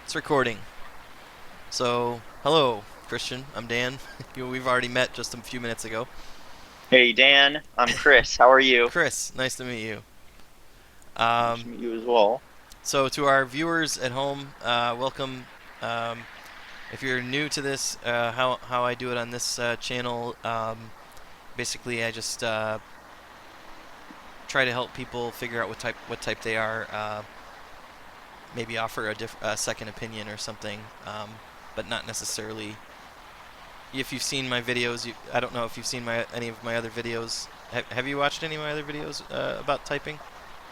It's recording. So, hello, Christian. I'm Dan. We've already met just a few minutes ago. Hey Dan, I'm Chris. How are you? Chris, nice to meet you. Nice to Um, meet you as well. so, to our viewers at home, welcome. Um, if you're new to this, how I do it on this channel, basically I just try to help people figure out what type they are. Maybe offer a second opinion or something, but not necessarily. If you've seen my videos, I don't know if you've seen any of my other videos. Have you watched any of my other videos about typing?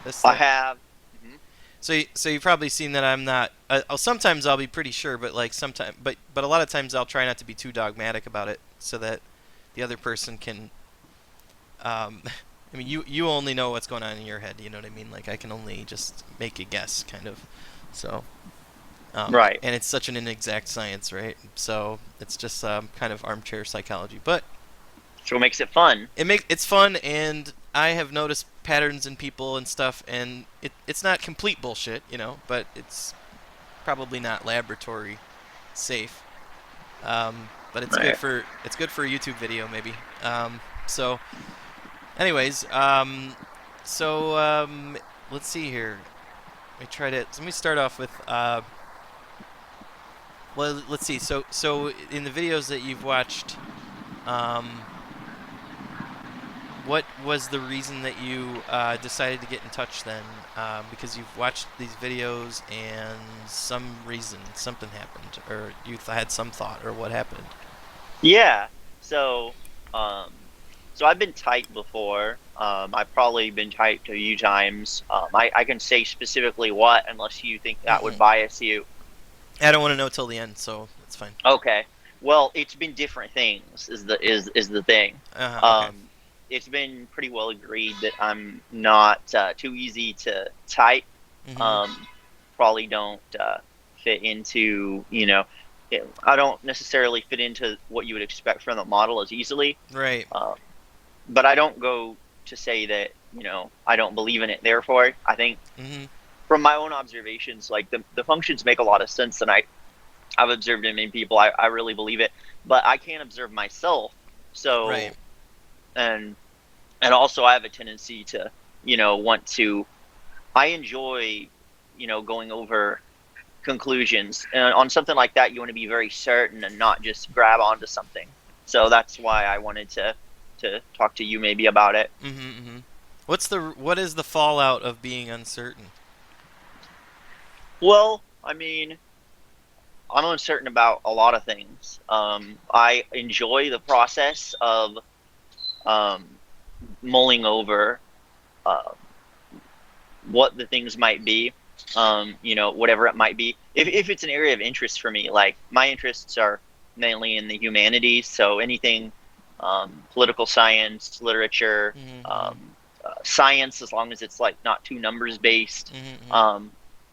This I that. have. Mhm. So you've probably seen that I'm not. Sometimes I'll be pretty sure, but like sometimes, but a lot of times I'll try not to be too dogmatic about it, so that the other person can. Um, I mean, you only know what's going on in your head. You know what I mean? Like I can only just make a guess, kind of. So. Right. And it's such an inexact science, right? So it's just kind of armchair psychology. But So what makes it fun? it's fun, and I have noticed patterns in people and stuff, and it's not complete bullshit, but it's probably not laboratory safe. But Right. it's good for a YouTube video maybe. So, anyways, let's see here. Let me start off with well, let's see. So in the videos that you've watched, um, what was the reason that you decided to get in touch then? Because you've watched these videos and some reason, something happened, or you had some thought, or what happened? Yeah. So, um, so I've been typed before. I've probably been typed a few times. I can say specifically what, unless you think that would Mm-mm. bias you. I don't want to know till the end, so it's fine. Okay. Well, it's been different things is the thing. Okay. Um, it's been pretty well agreed that I'm not too easy to type. Mm-hmm. Um, Probably don't fit into, I don't necessarily fit into what you would expect from the model as easily. Right. Um, but I don't go to say that, I don't believe in it. Therefore, I think Mm-hmm. from my own observations, like the functions make a lot of sense, and I've observed in many people. I really believe it, but I can't observe myself. Right. So, and and also I have a tendency to, want to. I enjoy, going over conclusions. And on something like that, you want to be very certain and not just grab onto something. So that's why I wanted to talk to you maybe about it. Mm-hmm. Mm-hmm. What is the fallout of being uncertain? Well, I mean, I'm uncertain about a lot of things. I enjoy the process of um, mulling over uh, what the things might be, whatever it might be. If it's an area of interest for me, like my interests are mainly in the humanities, so anything political science, literature, Mm-hmm. um, science, as long as it's like not too numbers based. Mm-hmm. Um,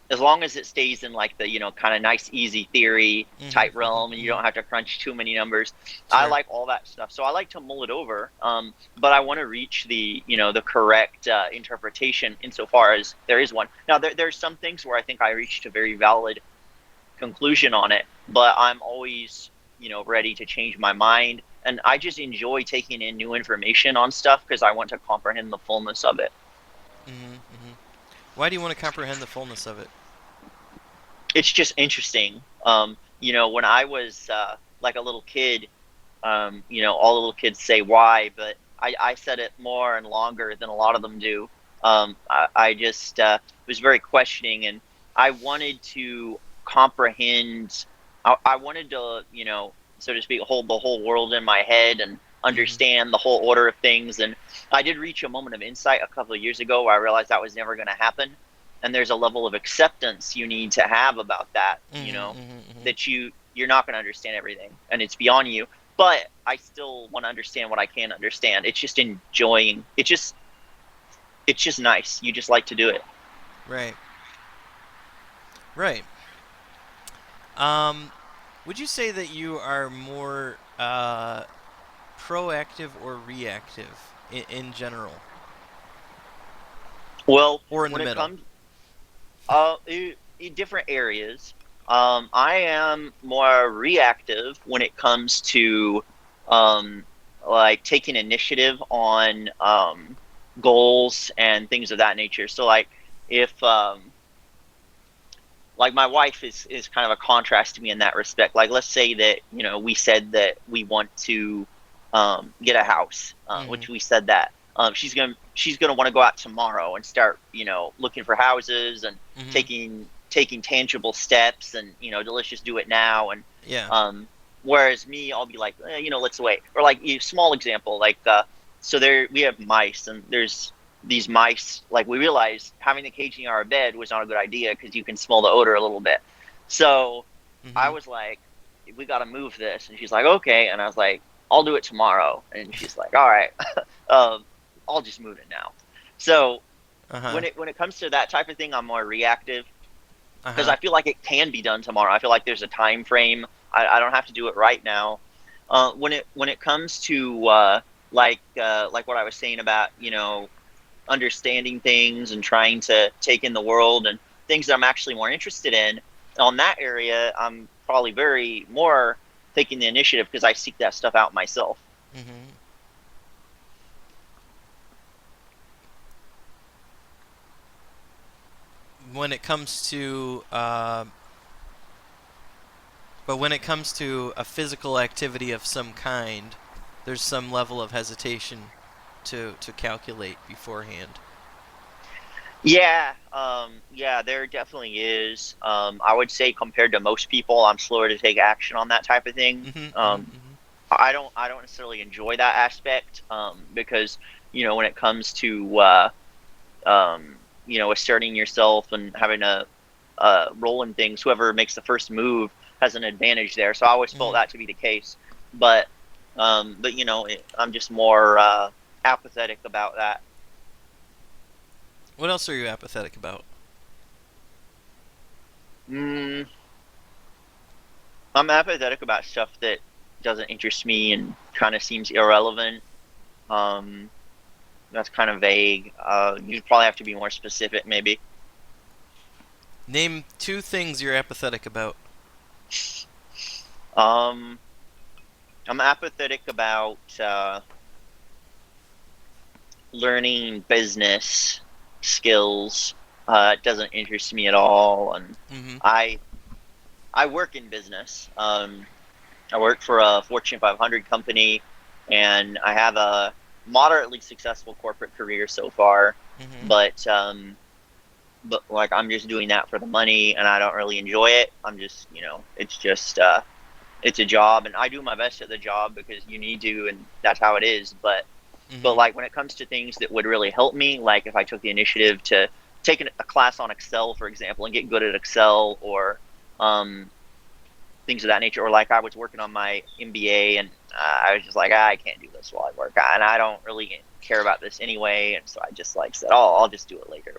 as long as it stays in like the kind of nice easy theory Mm-hmm. type Mm-hmm. realm and you Mm-hmm. don't have to crunch too many numbers. I Sure. like all that stuff, so I like to mull it over, but I want to reach the correct interpretation insofar as there is one. Now there's some things where I think I reached a very valid conclusion on it, but I'm always ready to change my mind, and I just enjoy taking in new information on stuff because I want to comprehend the fullness of it. Mm-hmm. Mm-hmm. Why do you want to comprehend the fullness of it? It's just interesting. When I was like a little kid, all the little kids say why, but I said it more and longer than a lot of them do. I just was very questioning, and I wanted to comprehend. I wanted to, so to speak, hold the whole world in my head and Mm-hmm. understand the whole order of things. And I did reach a moment of insight a couple of years ago where I realized that was never going to happen. And there's a level of acceptance you need to have about that, Mm-hmm. Mm-hmm. that you're not going to understand everything, and it's beyond you, but I still want to understand what I can understand. It's just enjoying. It's just nice. You just like to do it. Right. Right. Um, would you say that you are more proactive or reactive in general, Well, or in the when it middle? comes in different areas, I am more reactive when it comes to um, like taking initiative on goals and things of that nature. So like if like my wife is kind of a contrast to me in that respect. Like let's say that we said that we want to get a house, Mm-hmm. which we said that she's gonna want to go out tomorrow and start looking for houses and Mm-hmm. taking tangible steps and let's just do it now and Yeah. um, whereas me I'll be like let's wait, or like small example like so there we have mice and there's these mice, like we realized having the cage in our bed was not a good idea because you can smell the odor a little bit. So I Mm-hmm. was like, we got to move this. And she's like, okay. And I was like, I'll do it tomorrow. And she's like, all right, um, I'll just move it now. So Uh-huh. when it comes to that type of thing, I'm more reactive because Uh-huh. I feel like it can be done tomorrow. I feel like there's a time frame. I don't have to do it right now. When it comes to like what I was saying about understanding things and trying to take in the world and things that I'm actually more interested in on that area, I'm probably very more taking the initiative because I seek that stuff out myself. Mm-hmm. When it comes to but when it comes to a physical activity of some kind, there's some level of hesitation to calculate beforehand. Yeah, there definitely is. I would say compared to most people, I'm slower to take action on that type of thing. Mm-hmm. Mm-hmm. I don't necessarily enjoy that aspect because when it comes to asserting yourself and having a role in things, whoever makes the first move has an advantage there. So I always felt Mm-hmm. that to be the case. But I'm just more apathetic about that. What else are you apathetic about? Mm, I'm apathetic about stuff that doesn't interest me and kind of seems irrelevant. Um, that's kind of vague. You probably have to be more specific, maybe. Name two things you're apathetic about. Um, I'm apathetic about learning business skills. It doesn't interest me at all, and Mm-hmm. I I work in business. I work for a Fortune 500 company, and I have a moderately successful corporate career so far. Mm-hmm. But like I'm just doing that for the money, and I don't really enjoy it. I'm just it's a job, and I do my best at the job because you need to, and that's how it is. But Mm-hmm. like when it comes to things that would really help me, like if I took the initiative to take a class on Excel, for example, and get good at Excel, or um, things of that nature, or like I was working on my MBA and I was just like, I can't do this while I work, and I don't really care about this anyway, and so I just like said, oh, I'll just do it later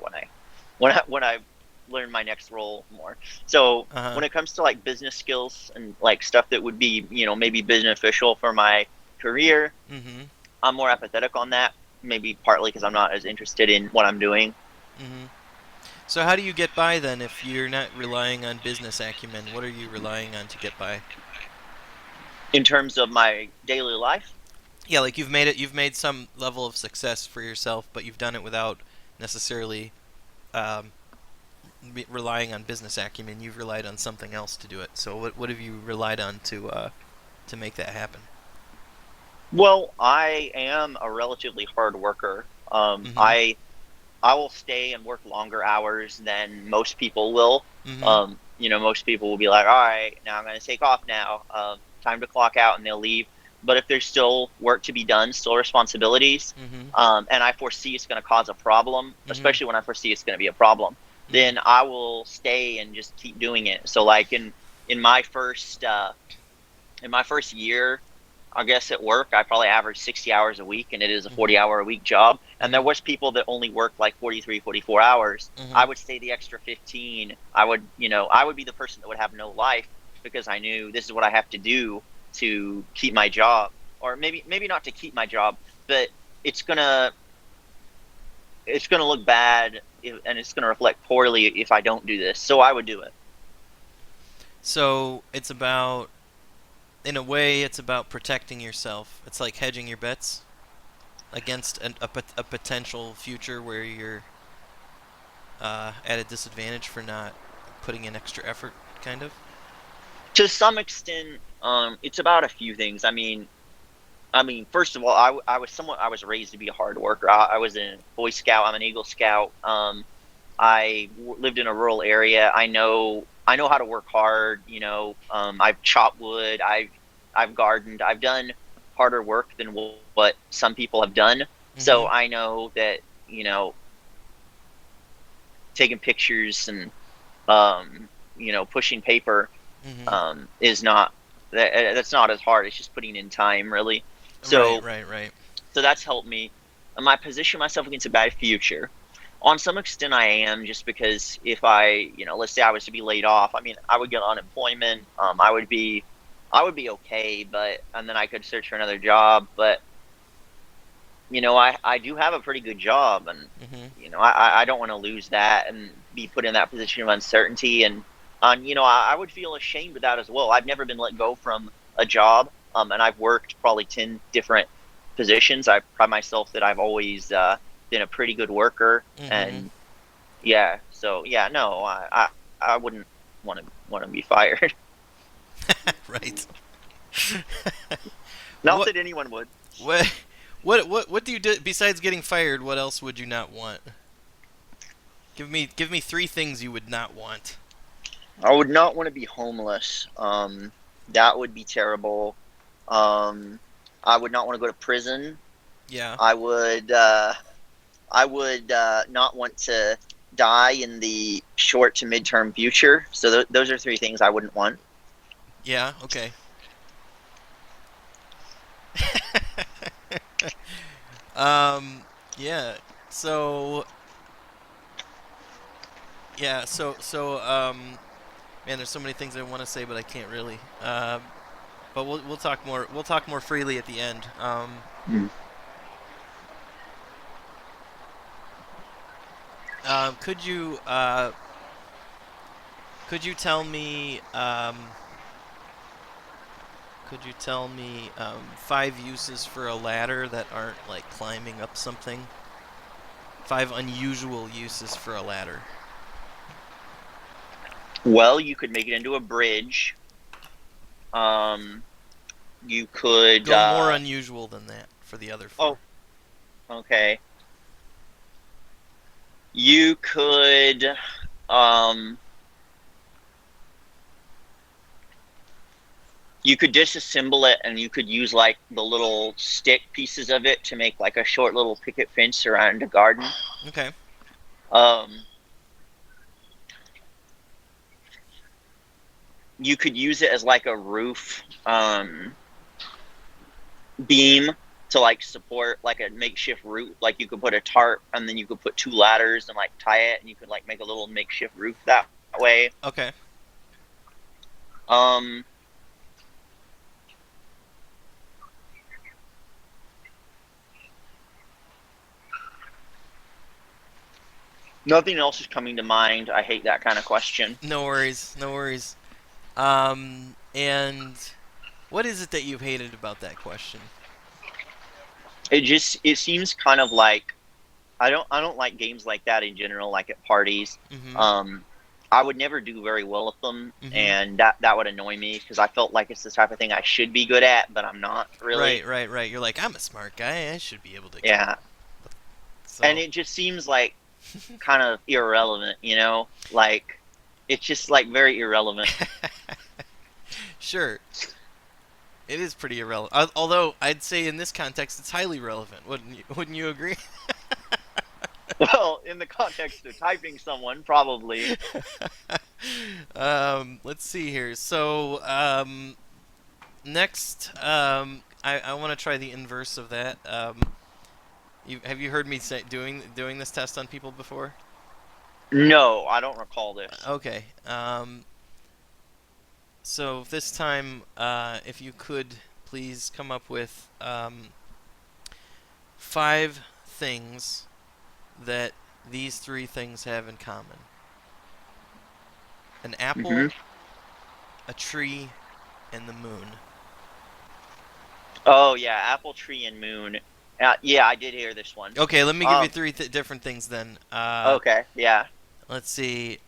when I learn my next role more. So Uh-huh. when it comes to like business skills and like stuff that would be maybe beneficial for my career, Mm-hmm. I'm more apathetic on that. Maybe partly because I'm not as interested in what I'm doing. Mm-hmm. So how do you get by then if you're not relying on business acumen? What are you relying on to get by? In terms of my daily life, Yeah, like you've made some level of success for yourself, but you've done it without necessarily um, relying on business acumen. You've relied on something else to do it. So what have you relied on to make that happen? well, I am a relatively hard worker. Mm-hmm. I will stay and work longer hours than most people will. Mm-hmm. Most people will be like, all right, now I'm going to take off now. Time to clock out, and they'll leave. But if there's still work to be done, still responsibilities, Mm-hmm. and I foresee it's going to cause a problem, Mm-hmm. especially when I foresee it's going to be a problem, Mm-hmm. then I will stay and just keep doing it. So like in my first year, I guess at work, I probably averaged 60 hours a week, and it is a Mm-hmm. 40-hour a week job. And there Mm-hmm. was people that only worked like 43, 44 hours. Mm-hmm. I would stay the extra 15. I would be the person that would have no life because I knew this is what I have to do to keep my job, or maybe not to keep my job, but it's gonna it's gonna look bad and it's gonna reflect poorly if I don't do this. So I would do it. So it's about, in a way, it's about protecting yourself. It's like hedging your bets against a potential future where you're at a disadvantage for not putting in extra effort, kind of. To some extent, it's about a few things. I mean, first of all, I was raised to be a hard worker. I was a Boy Scout. I'm an Eagle Scout. Lived in a rural area. I know how to work hard. I've chopped wood. I've gardened. I've done harder work than what some people have done. So Mhm. I know that taking pictures and pushing paper Mhm. is not that's not as hard. It's just putting in time, really. Right. So Right. Right. so that's helped me. I position myself against a bad future. On some extent, I am, just because if let's say I was to be laid off, I mean, I would get unemployment. I would be okay, but and then I could search for another job. But I do have a pretty good job, and Mhm. I don't want to lose that and be put in that position of uncertainty. And I would feel ashamed of that as well. I've never been let go from a job, and I've worked probably 10 different positions. I pride myself that I've always been a pretty good worker, Mhm. and yeah, so yeah, no, I wouldn't want to be fired. Right. Not what that anyone would. what what do you do besides getting fired? What else would you not want? Give me three things you would not want. I would not want to be homeless. That would be terrible. Um, I would not want to go to prison. Yeah. I would not want to die in the short to midterm future. So those are three things I wouldn't want. Yeah. Okay. um. Yeah. So. Yeah. Man, there's so many things I want to say, but I can't really. But we'll talk more. We'll talk more freely at the end. Mm. Could you could you tell me could you tell me five uses for a ladder that aren't like climbing up something? Five unusual uses for a ladder. Well, you could make it into a bridge. Um, you could. Go more unusual than that for the other Oh, four. okay. You could. Um, you could disassemble it, and you could use like the little stick pieces of it to make like a short little picket fence around a garden. Okay. Um, you could use it as like a roof beam to like support like a makeshift roof. Like you could put a tarp, and then you could put two ladders and like tie it, and you could like make a little makeshift roof that way. Okay. Um, Nothing else is coming to mind. I hate that kind of question. No worries. No worries. And what is it that you've hated about that question? It seems kind of like I don't like games like that in general, like at parties. Mm-hmm. Um, I would never do very well at them, Mm-hmm. and that would annoy me because I felt like it's the type of thing I should be good at, but I'm not really. Right, right, right. You're like, I'm a smart guy. I should be able to. Yeah, and So, it just seems like kind of irrelevant, like it's just like very irrelevant. sure, it is pretty irrelevant. Although I'd say in this context, it's highly relevant. Wouldn't you? Wouldn't you agree? Well, in the context of typing someone, probably. Let's see here. So, next, I want to try the inverse of that. Have you heard me say doing this test on people before? No, I don't recall this. Okay. So this time, if you could please come up with five things that these three things have in common: an Hmm. apple, a tree, and the moon. Oh yeah, apple tree and moon. Yeah, I did hear this one. Okay, let me give you Um. three different things then. Okay. Yeah. Let's see.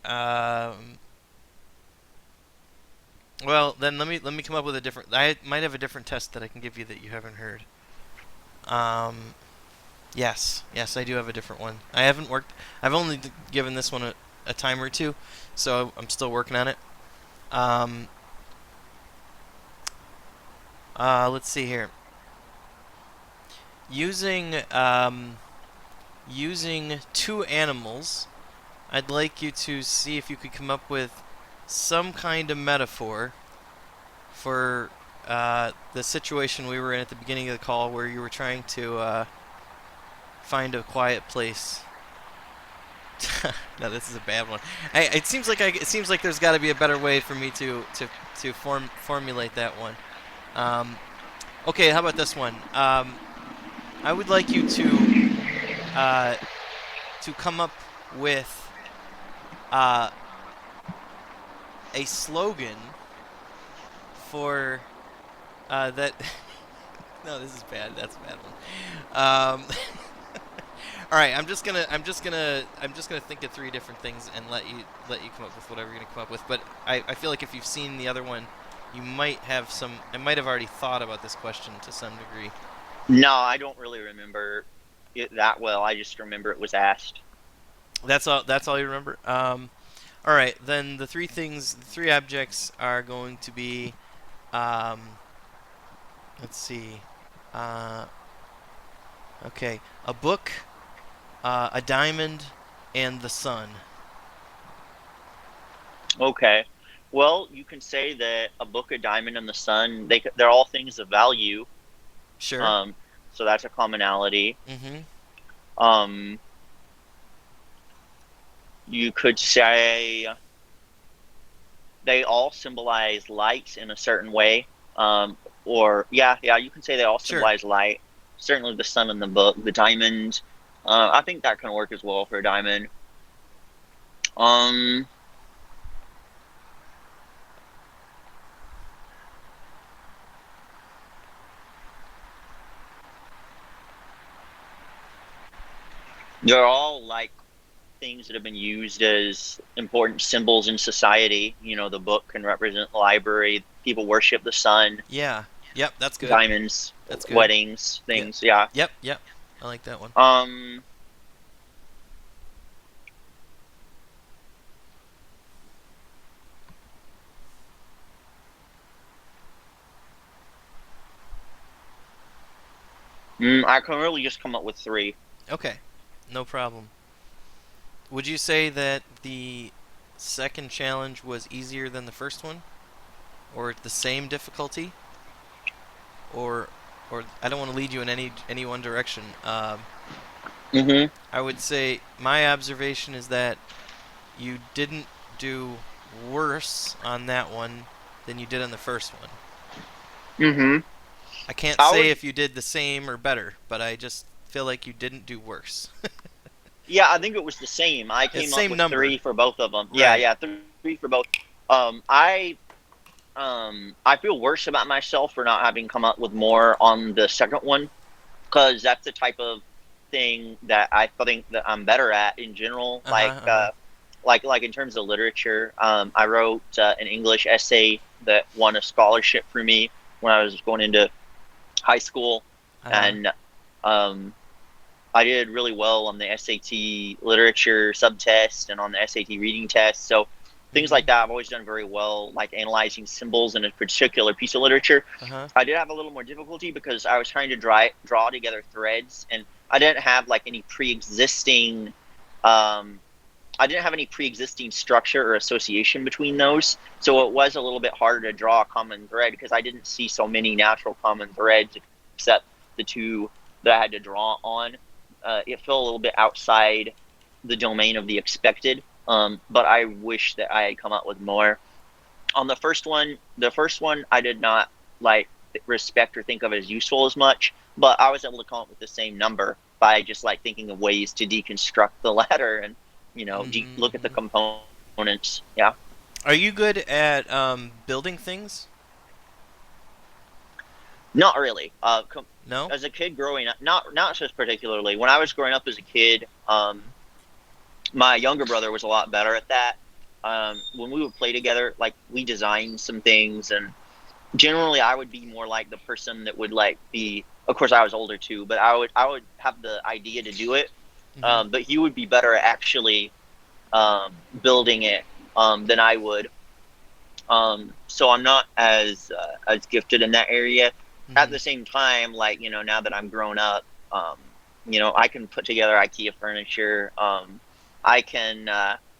Well, then let me come up with a different. I might have a different test that I can give you that you haven't heard. Um, yes, I do have a different one. I haven't worked. I've only given this one a time or two, so I'm still working on it. Um, let's see here. Using using two animals, I'd like you to see if you could come up with some kind of metaphor for the situation we were in at the beginning of the call, where you were trying to find a quiet place. No, this is a bad one. It seems like there's got to be a better way for me to formulate that one. Um, okay, how about this one? I would like you uh, to come up with uh, a slogan for that. No, this is bad. That's a bad one. All right, I'm just gonna think of three different things and let you come up with whatever you're gonna come up with. But I feel like if you've seen the other one, you might have some. I might have already thought about this question to some degree. No, I don't really remember it that well. I just remember it was asked. That's all. That's all you remember. All right, then the three objects are going to be. Um, let's see. Uh, okay, a book, a diamond, and the sun. Okay. Well, you can say that a book, a diamond, and the sun, they're all things of value. Sure. Um, so that's a commonality. Mm-hmm. Um, you could say they all symbolize light in a certain way. Or yeah, you can say they all Sure. symbolize light. Certainly the sun and the book, the diamond. I think that can work as well for a diamond. Um, they're all like things that have been used as important symbols in society. You know, the book can represent the library. People worship the sun, Yeah. Yep. That's good. diamonds, That's good. weddings, Yep. things. Yeah. Yep. Yep. I like that one. Um, I can really just come up with three. Okay. No problem. Would you say that the second challenge was easier than the first one, or the same difficulty, or I don't want to lead you in any one direction. Mm-hmm. I would say my observation is that you didn't do worse on that one than you did on the first one. Mm-hmm. I can't I say would. if you did the same or better, but I just feel like you didn't do worse. Yeah, I think it was the same. I It's came up same with number. three for both of them. Yeah, Right. yeah, three for both. Um, I I feel worse about myself for not having come up with more on the second one, because that's the type of thing that I think that I'm better at in general. Uh-huh. Uh-huh. Like in terms of literature, I wrote an English essay that won a scholarship for me when I was going into high school, Uh-huh. and um, I did really well on the SAT literature subtest and on the SAT reading test. So things like Mhm. that, I've always done very well, like analyzing symbols in a particular piece of literature. Uh-huh. I did have a little more difficulty because I was trying to draw together threads, and I didn't have like any pre-existing. Um, I didn't have any pre-existing structure or association between those, so it was a little bit harder to draw a common thread because I didn't see so many natural common threads except the two that I had to draw on. It felt a little bit outside the domain of the expected, but I wish that I had come up with more. On the first one I did not like respect or think of as useful as much, but I was able to come up with the same number by just like thinking of ways to deconstruct the letter and look at the Mhm. components. Yeah. Are you good at building things? Not really. No. As a kid growing up, not just particularly. When I was growing up as a kid, my younger brother was a lot better at that. When we would play together, like we designed some things, and generally I would be more like the person that would like be. Of course, I was older too, but I would have the idea to do it. Hmm. But he would be better at actually building it than I would. So I'm not as gifted in that area. At Hmm. the same time, like now that I'm grown up, I can put together IKEA furniture. I can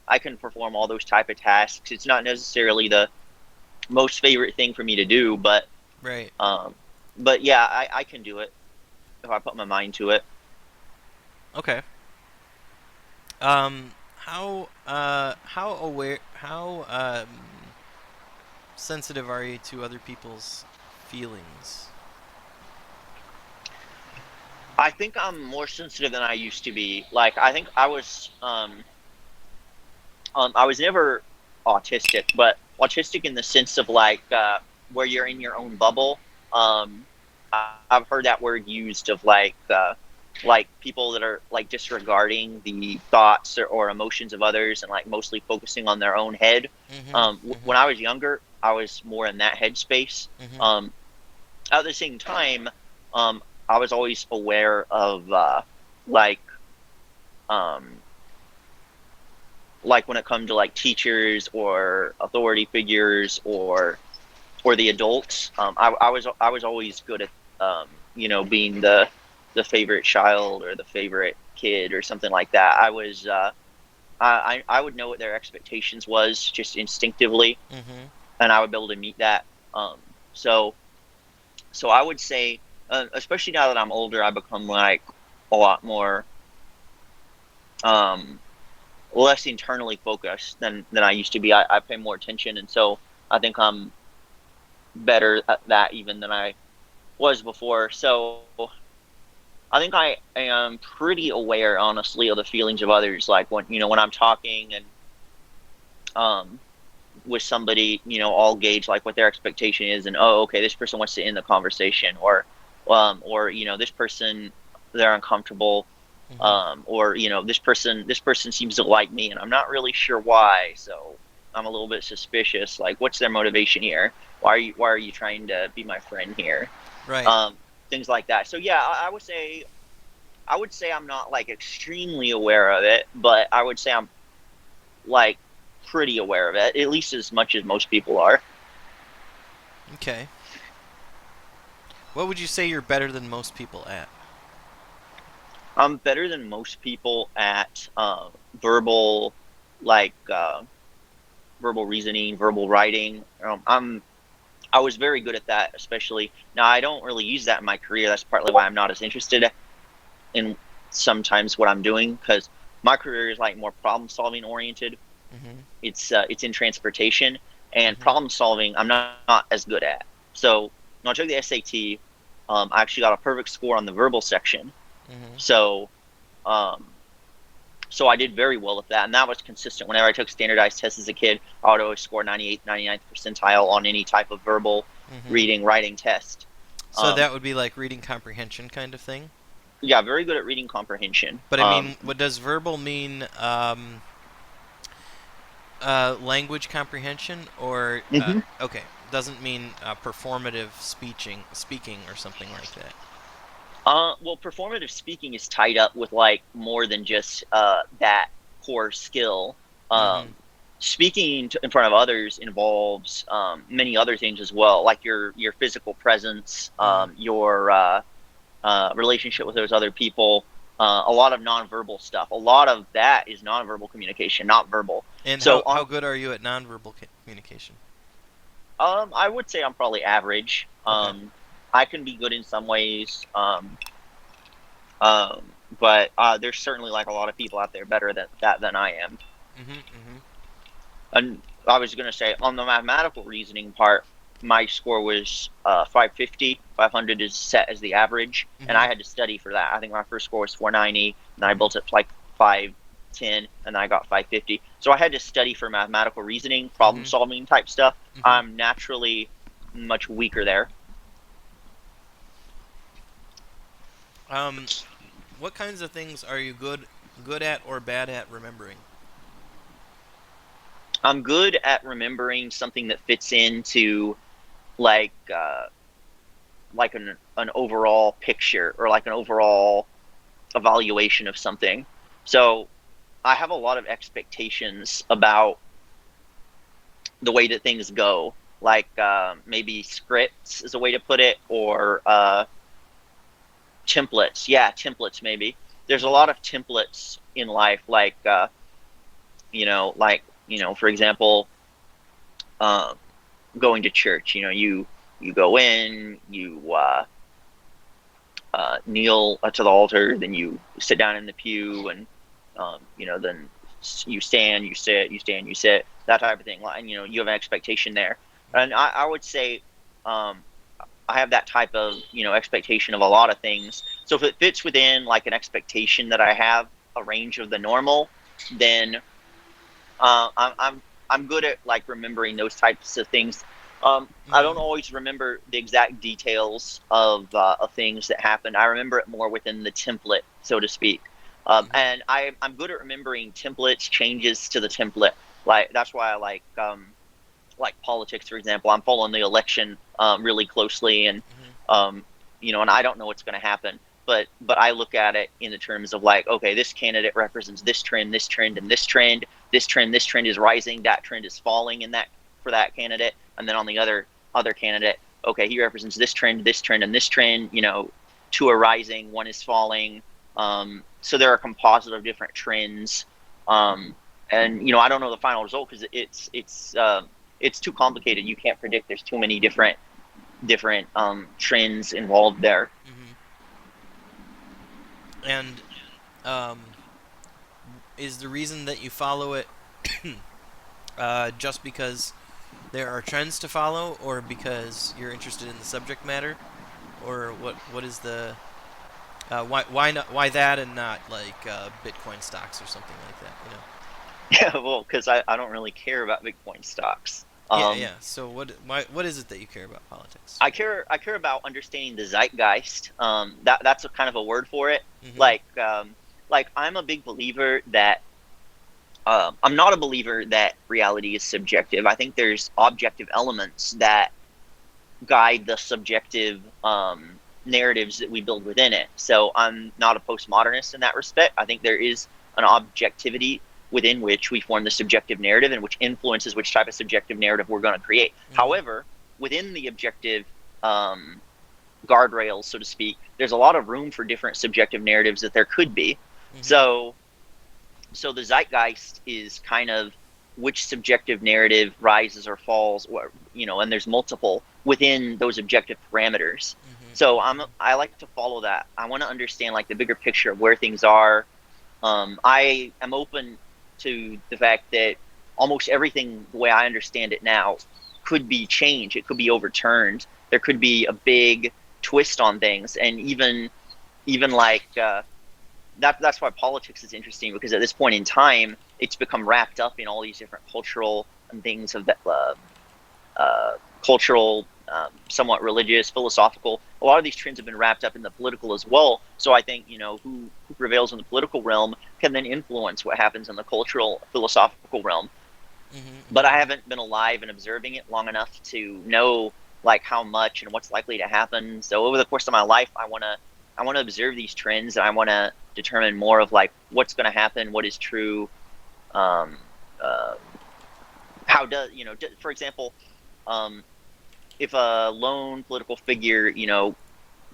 I can perform all those type of tasks. It's not necessarily the most favorite thing for me to do, Right. um, but yeah, I can do it if I put my mind to it. Okay. How aware, how sensitive are you to other people's feelings? I think I'm more sensitive than I used to be. Like I think I was never autistic, but autistic in the sense of like where you're in your own bubble. I've heard that word used of like people that are like disregarding the thoughts or emotions of others and like mostly focusing on their own head. Hmm. Hmm. When I was younger, I was more in that headspace. Hmm. Um, at the same time, um, I was always aware of like um, like when it comes to like teachers or authority figures or the adults. I was always good at being the favorite child or the favorite kid or something like that. I would know what their expectations was just instinctively, Hmm. and I would be able to meet that. Um, so so I would say, especially now that I'm older, I become like a lot more um, less internally focused than I used to be. I pay more attention, and so I think I'm better at that even than I was before. So I think I am pretty aware, honestly, of the feelings of others. Like when I'm talking and um, with somebody, I'll gauge like what their expectation is, and oh, okay, this person wants to end the conversation, or this person they're uncomfortable, Hmm. or this person seems to like me, and I'm not really sure why. So I'm a little bit suspicious. Like, what's their motivation here? Why are you trying to be my friend here? Right. Um, Things like that. So yeah, I would say I'm not like extremely aware of it, but I would say I'm like pretty aware of it, at least as much as most people are. Okay. What would you say you're better than most people at? I'm better than most people at verbal, like verbal reasoning, verbal writing. I was very good at that, especially now. I don't really use that in my career. That's partly why I'm not as interested in sometimes what I'm doing because my career is like more problem solving oriented. Hmm. It's in transportation and Hmm. problem solving. I'm not as good at. So when I took the SAT, I actually got a perfect score on the verbal section. Hmm. So um, so I did very well with that, and that was consistent. Whenever I took standardized tests as a kid, I would always score 98th, 99th percentile on any type of verbal Hmm. reading, writing test. So Um, that would be like reading comprehension kind of thing. yeah, very good at reading comprehension. But I mean, what does verbal mean? Language comprehension, or Mhm. okay, doesn't mean performative speaking or something like that. Well, performative speaking is tied up with like more than just that core skill. Hmm. Um, Speaking in front of others involves many other things as well, like your physical presence, Hmm. your relationship with those other people, a lot of nonverbal stuff. A lot of that is nonverbal communication, not verbal. And So how good are you at nonverbal communication? I would say I'm probably average. Okay. I can be good in some ways, um, but there's certainly like a lot of people out there better than that than I am. Hmm. Hmm. And I was gonna say on the mathematical reasoning part, my score was 550. 500 is set as the average, and Hmm. I had to study for that. I think my first score was 490, and I Hmm. built it to like 5 510, and I got 550. So I had to study for mathematical reasoning, problem Mhm. solving type stuff. Mhm. I'm naturally much weaker there. Um, what kinds of things are you good at or bad at remembering? I'm good at remembering something that fits into like an overall picture or like an overall evaluation of something. So I have a lot of expectations about the way that things go, like maybe scripts is a way to put it, or templates. Yeah, templates maybe. There's a Mhm. lot of templates in life, like for example, uh, going to church. You go in, you kneel to the altar, then you sit down in the pew, and then you stand, you sit, you stand, you sit, that type of thing. And you have an expectation there, and I would say um, I have that type of expectation of a lot of things. So if it fits within like an expectation that I have a range of the normal, then I'm good at like remembering those types of things. I don't Mhm. always remember the exact details of things that happened. I remember it more within the template, so to speak. Mhm. And I'm good at remembering templates, changes to the template. Like that's why I like politics, for example. I'm following the election really closely, and Mhm. um, and I don't know what's going to happen. But I look at it in the terms of like, okay, this candidate represents this trend, this trend, and this trend. This trend is rising. That trend is falling in that for that candidate, and then on the other candidate, okay, he represents this trend, and this trend. Two are rising, one is falling. So there are a composite of different trends. Um, and I don't know the final result because it's too complicated. You can't predict. There's too many different trends involved there. Mhm. And um, is the reason that you follow it just because there are trends to follow, or because you're interested in the subject matter, or what is the why not why that and not like Bitcoin stocks or something like that? Yeah, well, because I don't really care about Bitcoin stocks. Yeah, Um, yeah. So what is it that you care about politics? I care about understanding the zeitgeist. That's a kind of a word for it. Mhm. Like I'm a big believer that I'm not a believer that reality is subjective. I think there's objective elements that guide the subjective narratives that we build within it. So I'm not a postmodernist in that respect. I think there is an objectivity within which we form the subjective narrative and which influences which type of subjective narrative we're going to create. Mhm. However, within the objective um, guardrails, so to speak, there's a lot of room for different subjective narratives that there could be. Mhm. So the zeitgeist is kind of which subjective narrative rises or falls, or and there's multiple within those objective parameters. Mhm. So Mhm. I like to follow that. I want to understand like the bigger picture of where things are. I am open to the fact that almost everything the way I understand it now could be changed. It could be overturned. There could be a big twist on things, and even like that's why politics is interesting, because at this point in time, it's become wrapped up in all these different cultural and things of that uh, cultural, somewhat religious, philosophical. A lot of these trends have been wrapped up in the political as well. So I think who prevails in the political realm can then influence what happens in the cultural, philosophical realm. Mhm. But Mhm. I haven't been alive and observing it long enough to know like how much and what's likely to happen. So over the course of my life, I want to observe these trends, and I want to determine more of like what's going to happen, what is true, um, uh, how does for example, um, if a lone political figure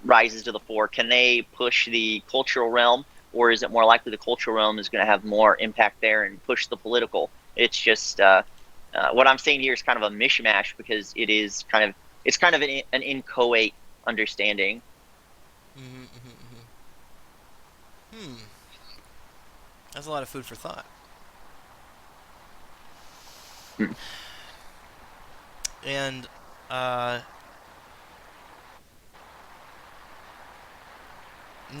rises to the fore, can they push the cultural realm, or is it more likely the cultural realm is going to have more impact there and push the political? It's just what I'm saying here is kind of a mishmash, because it's kind of an inchoate understanding. Mhm. Mhm. Mhm. Hmm. That's a lot of food for thought. Hmm. And uh,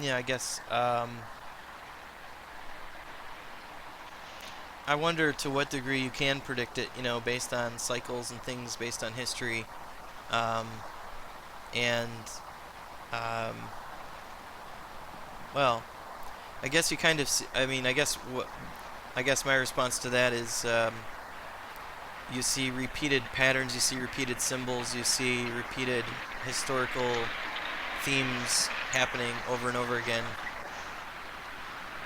yeah, I guess I wonder to what degree you can predict it, based on cycles and things, based on history, um, and um, well, I guess you kind of. I mean, I guess my response to that is you see repeated patterns, you see repeated symbols, you see repeated historical themes happening over and over again,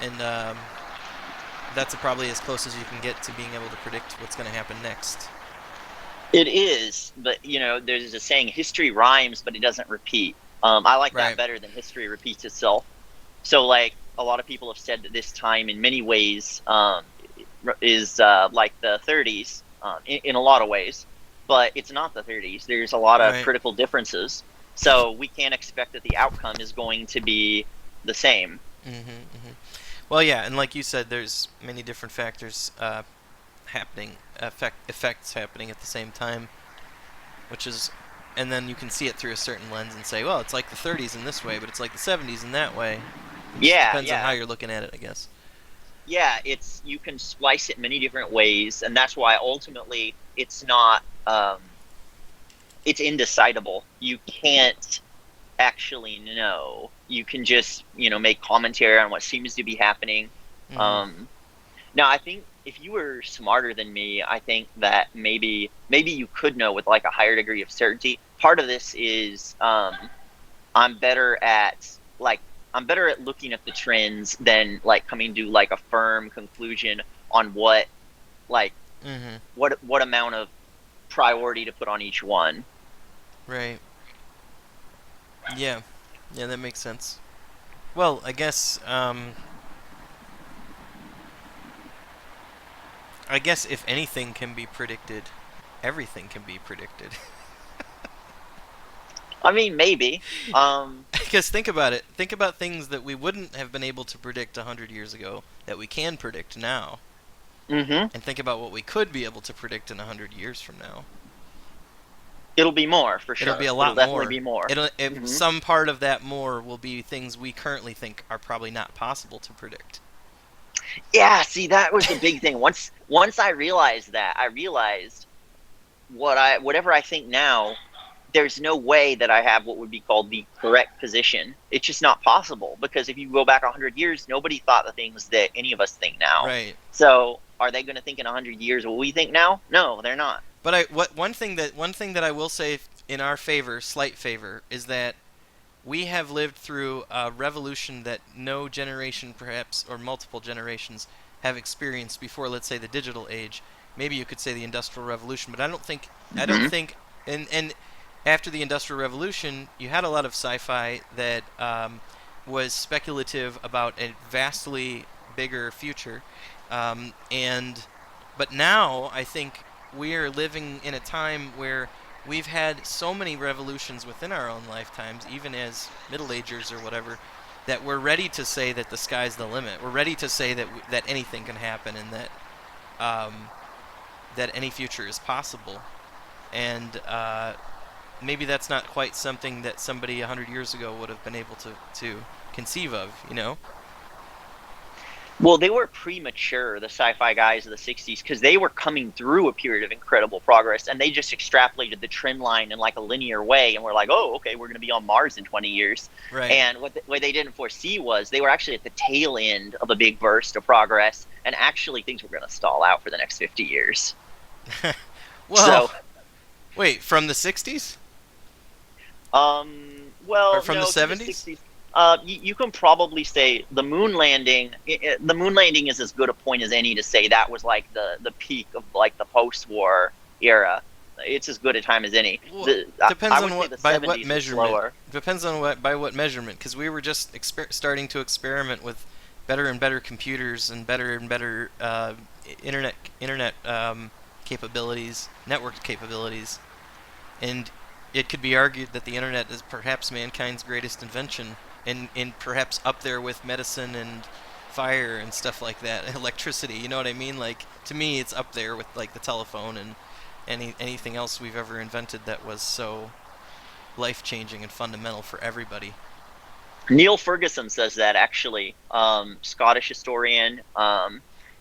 and that's probably as close as you can get to being able to predict what's going to happen next. It is, but there's a saying: history rhymes, but it doesn't repeat. I like that Right. better than history repeats itself. So, like a lot of people have said that this time, in many ways, is like the 30s in a lot of ways, but it's not the 30s. There's a lot of Right. critical differences, so we can't expect that the outcome is going to be the same. Well, yeah, and like you said, there's many different factors effects happening at the same time, which is, and then you can see it through a certain lens and say, well, it's like the 30s in this way, but it's like the 70s in that way. It just Yeah, depends on how yeah, you're looking at it, I guess. yeah. It's you can splice it many different ways, and that's why ultimately it's not. It's indecidable. You can't actually know. You can just make commentary on what seems to be happening. Hmm. Um, Now, I think if you were smarter than me, I think that maybe you could know with like a higher degree of certainty. Part of this is I'm better at like I'm better at looking at the trends than like coming to like a firm conclusion on like Hmm. what amount of priority to put on each one. Right. Yeah. Yeah, that makes sense. Well, I guess if anything can be predicted, everything can be predicted. I mean, maybe. Um, Because think about it. Think about things that we wouldn't have been able to predict 100 years ago that we can predict now. hmm And think about what we could be able to predict in 100 years from now. It'll be more for It'll be sure. a It'll lot definitely more. be more. hmm Some part of that more will be things we currently think are probably not possible to predict. Yeah, see, that was the big thing. Once I realized that, I realized whatever I think now, there's no way that I have what would be called the correct position. It's just not possible because if you go back 100 years, nobody thought the things that any of us think now. Right. So, are they going to think in 100 years what we think now? No, they're not. But one thing that I will say in our favor, slight favor, is that we have lived through a revolution that no generation, perhaps, or multiple generations, have experienced before. Let's say the digital age. Maybe you could say the industrial revolution, but I don't hmm think, and after the industrial revolution, you had a lot of sci-fi that was speculative about a vastly bigger future, and but now I think we are living in a time where we've had so many revolutions within our own lifetimes, even as middle agers or whatever, that we're ready to say that the sky's the limit. We're ready to say that anything can happen and um, that any future is possible. And maybe that's not quite something that somebody 100 years ago would have been able to conceive of. Well, they were premature, the sci-fi guys of the 60s, because they were coming through a period of incredible progress, and they just extrapolated the trend line in like a linear way, and we're like, oh, okay, we're going to be on Mars in 20 years. Right. And what they didn't foresee was they were actually at the tail end of a big burst of progress, and actually things were going to stall out for the next 50 years. Well, So, wait, from the 60s or well, from the no, to the 70s? 60s. You can probably say the moon landing. The moon landing is as good a point as any to say that was like the peak of like the post-war era. It's as good a time as any. Well, I depends would on say the what by what 70s was measurement. slower. Depends on what by what measurement, because we were just starting to experiment with better and better computers and better internet capabilities, network capabilities, and it could be argued that the internet is perhaps mankind's greatest invention, and perhaps up there with medicine and fire and stuff like that, electricity. You know what I mean? Like to me, it's up there with like the telephone and anything else we've ever invented that was so life changing and fundamental for everybody. Neil Ferguson says that actually, Scottish historian.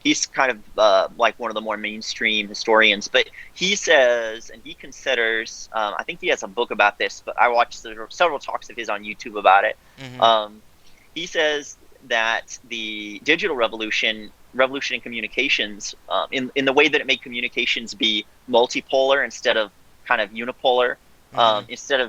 He's kind of like one of the more mainstream historians, but he says, and he considers, I think he has a book about this, but I watched several talks of his on YouTube about it. Mm-hmm. Um, he says that the digital revolution in communications, in the way that it made communications be multipolar instead of kind of unipolar, Mm-hmm. instead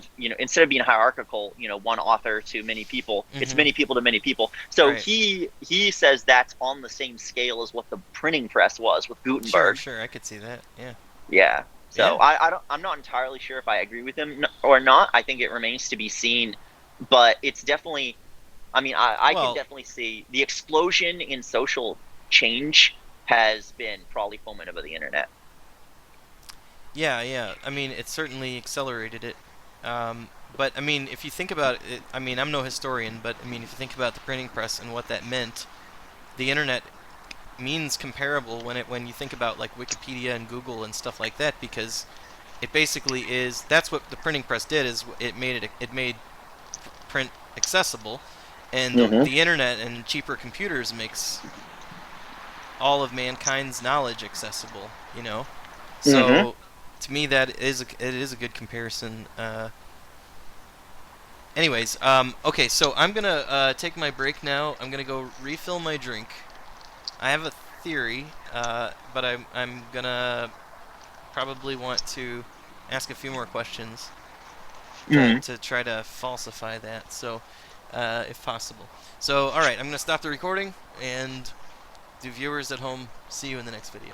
of being hierarchical, one author to many people, it's Mm-hmm. many people to many people. So Right. he says that's on the same scale as what the printing press was with Sure. Gutenberg. Sure. I could see that. Yeah. Yeah. So Yeah. I'm not entirely sure if I agree with him or not. I think it remains to be seen, but it's definitely. I mean, I can Well. definitely see the explosion in social change has been probably fomented by the internet. Yeah. Yeah. I mean, it certainly accelerated it. But I mean, if you think about it, I mean, I'm no historian, but I mean, if you think about the printing press and what that meant, the internet means comparable when you think about like Wikipedia and Google and stuff like that, because it basically is that's what the printing press did is it made print accessible, and Mm-hmm. the internet and cheaper computers makes all of mankind's knowledge accessible. Mm-hmm. So to me that it is a good comparison. Anyways, okay, so I'm gonna take my break now. I'm gonna go refill my drink. I have a theory, but I'm gonna probably want to ask a few more questions Mm-hmm. to try to falsify that. So, if possible. So, all right, I'm gonna stop the recording, and the viewers at home, see you in the next video.